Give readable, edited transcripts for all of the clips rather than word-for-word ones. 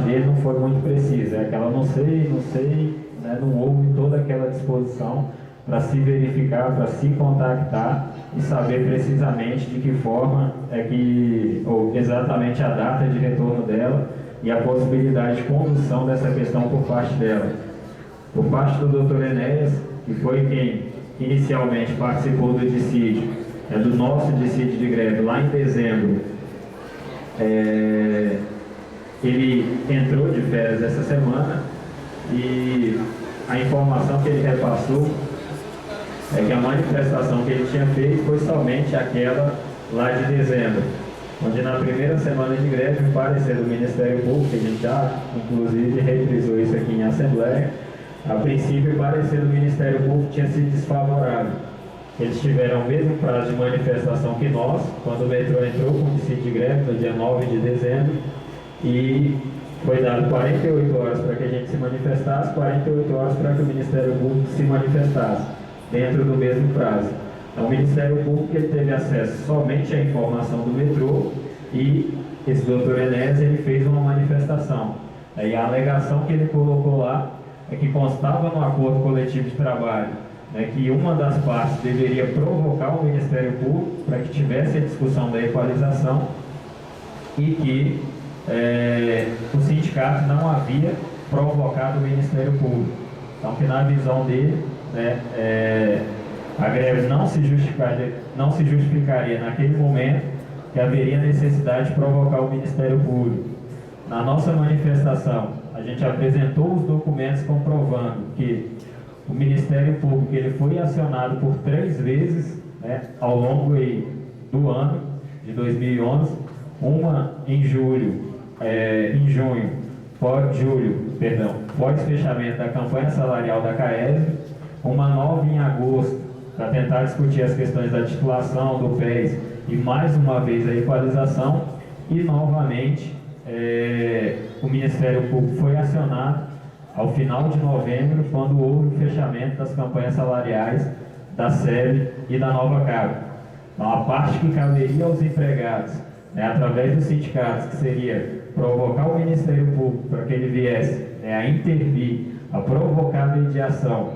dele não foi muito precisa, é aquela não sei, né, não houve toda aquela disposição para se verificar, para se contactar e saber precisamente de que forma ou exatamente a data de retorno dela e a possibilidade de condução dessa questão por parte dela. Por parte do Dr. Enéas, que foi quem inicialmente participou do dissídio, do nosso dissídio de greve lá em dezembro, ele entrou de férias essa semana e a informação que ele repassou é que a manifestação que ele tinha feito foi somente aquela lá de dezembro, onde na primeira semana de greve o parecer do Ministério Público, a gente já inclusive reprisou isso aqui em Assembleia, a princípio o parecer do Ministério Público tinha sido desfavorável. Eles tiveram o mesmo prazo de manifestação que nós, quando o metrô entrou com o dissídio de greve no dia 9 de dezembro, e foi dado 48 horas para que a gente se manifestasse, 48 horas para que o Ministério Público se manifestasse, dentro do mesmo prazo. Então o Ministério Público ele teve acesso somente à informação do metrô e esse doutor Enéas ele fez uma manifestação. E a alegação que ele colocou lá é que constava no acordo coletivo de trabalho, né, que uma das partes deveria provocar o Ministério Público para que tivesse a discussão da equalização e que o sindicato não havia provocado o Ministério Público. Então que na visão dele, a greve não se justificaria naquele momento, que haveria necessidade de provocar o Ministério Público. Na nossa manifestação, a gente apresentou os documentos comprovando que o Ministério Público ele foi acionado por 3 vezes, né, ao longo do ano de 2011, uma em junho, pós-fechamento da campanha salarial da CAESB, uma nova em agosto, para tentar discutir as questões da titulação, do PES e mais uma vez a equalização, e novamente o Ministério Público foi acionado ao final de novembro, quando houve o fechamento das campanhas salariais da SEB e da Nova Cargo. Então, a parte que caberia aos empregados, né, através dos sindicatos, que seria provocar o Ministério Público para que ele viesse a intervir, a provocar a mediação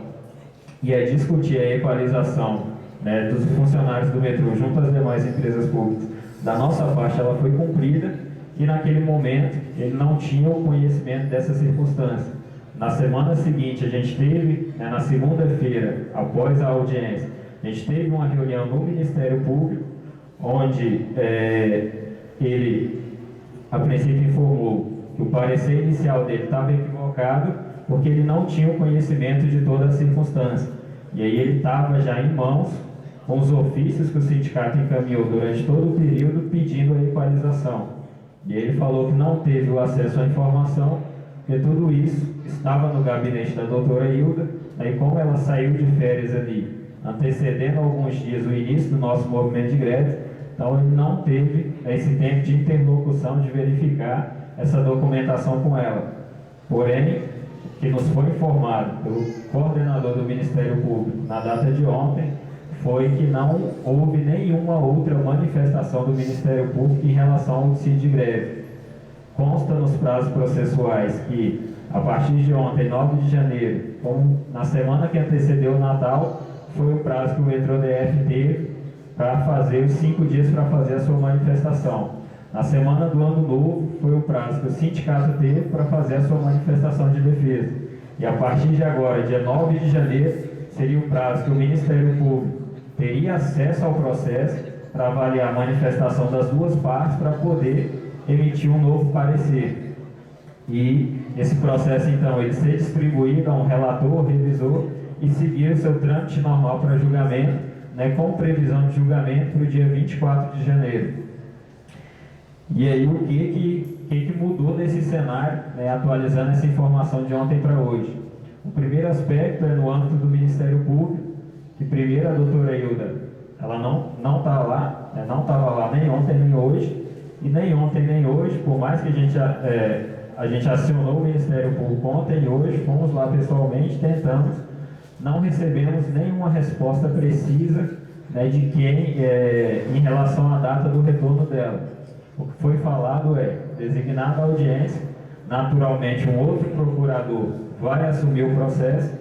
e a discutir a equalização, né, dos funcionários do metrô junto às demais empresas públicas, da nossa parte ela foi cumprida e naquele momento ele não tinha o conhecimento dessa circunstância. Na semana seguinte a gente teve, na segunda-feira, após a audiência, a gente teve uma reunião no Ministério Público, onde ele, a princípio, informou que o parecer inicial dele estava equivocado, porque ele não tinha o conhecimento de toda a circunstância. E aí ele estava já em mãos com os ofícios que o sindicato encaminhou durante todo o período pedindo a equalização. E ele falou que não teve o acesso à informação, porque tudo isso estava no gabinete da doutora Hilda, aí como ela saiu de férias ali, antecedendo alguns dias o início do nosso movimento de greve, então ele não teve esse tempo de interlocução, de verificar essa documentação com ela. Porém, que nos foi informado pelo coordenador do Ministério Público na data de ontem, foi que não houve nenhuma outra manifestação do Ministério Público em relação ao dissídio de greve. Consta nos prazos processuais que, a partir de ontem, 9 de janeiro, como na semana que antecedeu o Natal, foi o prazo que o MetroDF teve para fazer os 5 dias para fazer a sua manifestação. Na semana do Ano Novo, foi o prazo que o sindicato teve para fazer a sua manifestação de defesa. E a partir de agora, dia 9 de janeiro, seria o prazo que o Ministério Público teria acesso ao processo para avaliar a manifestação das duas partes para poder emitir um novo parecer. E esse processo, então, ele ser distribuído a um relator, revisor e seguir o seu trâmite normal para julgamento, né, com previsão de julgamento para o dia 24 de janeiro. E aí, o que mudou nesse cenário, né, atualizando essa informação de ontem para hoje? O primeiro aspecto é no âmbito do Ministério Público, que primeiro a doutora Hilda, ela não estava lá, né, não estava lá nem ontem nem hoje, e nem ontem nem hoje, por mais que a gente acionou o Ministério Público ontem e hoje, fomos lá pessoalmente, tentamos, não recebemos nenhuma resposta precisa, né, de quem, em relação à data do retorno dela. O que foi falado é designada a audiência naturalmente um outro procurador vai assumir o processo,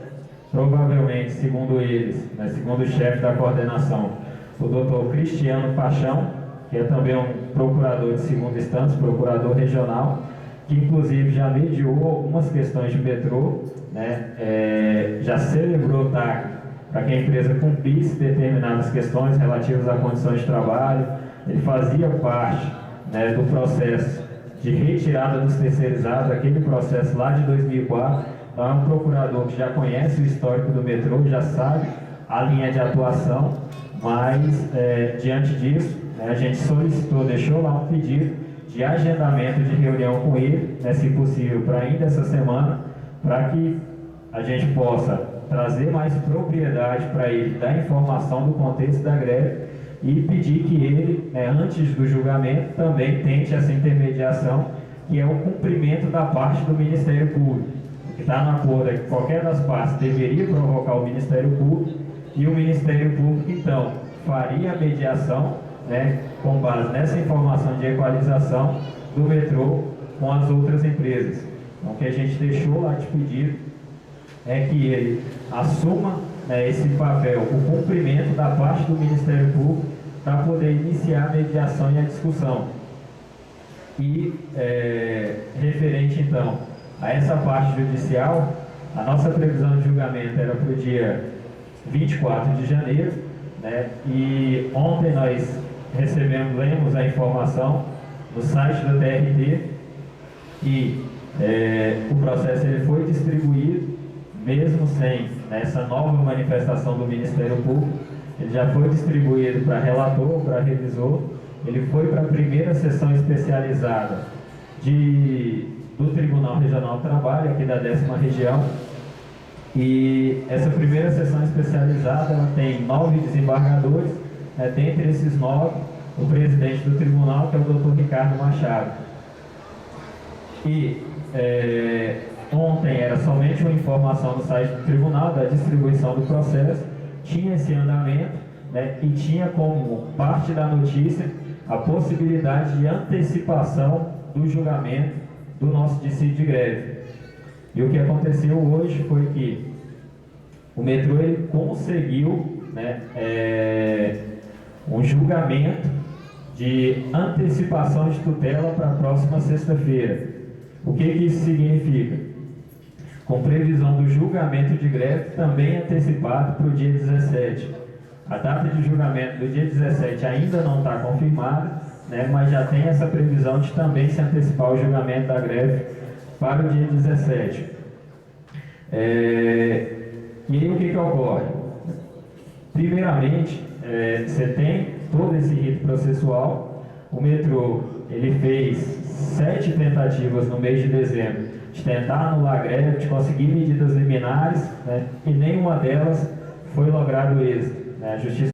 provavelmente, segundo eles, né, segundo o chefe da coordenação, o doutor Cristiano Paixão, que é também um procurador de segunda instância, procurador regional, que inclusive já mediou algumas questões de metrô, né, já celebrou TAC para que a empresa cumprisse determinadas questões relativas a condições de trabalho. Ele fazia parte, né, do processo de retirada dos terceirizados, aquele processo lá de 2004. Então é um procurador que já conhece o histórico do metrô, já sabe a linha de atuação, mas diante disso, né, a gente solicitou, deixou lá um pedido de agendamento de reunião com ele, né, se possível, para ainda essa semana, para que a gente possa trazer mais propriedade para ele da informação do contexto da greve e pedir que ele, né, antes do julgamento, também tente essa intermediação, que é o cumprimento da parte do Ministério Público. O que está no acordo é que qualquer das partes deveria provocar o Ministério Público e o Ministério Público, então, faria a mediação, né, com base nessa informação de equalização do metrô com as outras empresas. Então, o que a gente deixou lá de pedido é que ele assuma, né, esse papel, o cumprimento da parte do Ministério Público para poder iniciar a mediação e a discussão. E referente então a essa parte judicial, a nossa previsão de julgamento era para o dia 24 de janeiro, né, e ontem nós lemos a informação no site do TRT que o processo ele foi distribuído, mesmo sem, né, essa nova manifestação do Ministério Público. Ele já foi distribuído para relator, para revisor, ele foi para a primeira sessão especializada do Tribunal Regional do Trabalho, aqui da 10ª região, e essa primeira sessão especializada ela tem 9 desembargadores, dentre esses 9, o presidente do tribunal, que é o doutor Ricardo Machado. E ontem era somente uma informação no site do tribunal da distribuição do processo, tinha esse andamento, né, e tinha como parte da notícia a possibilidade de antecipação do julgamento do nosso dissídio de greve. E o que aconteceu hoje foi que o metrô ele conseguiu, né, um julgamento de antecipação de tutela para a próxima sexta-feira. O que isso significa? Com previsão do julgamento de greve também antecipado para o dia 17. A data de julgamento do dia 17 ainda não está confirmada, né, mas já tem essa previsão de também se antecipar o julgamento da greve para o dia 17. E aí o que ocorre? Primeiramente, você tem todo esse rito processual. O metrô ele fez 7 tentativas no mês de dezembro de tentar anular a greve, de conseguir medidas liminares, né, e nenhuma delas foi logrado êxito, né? A Justiça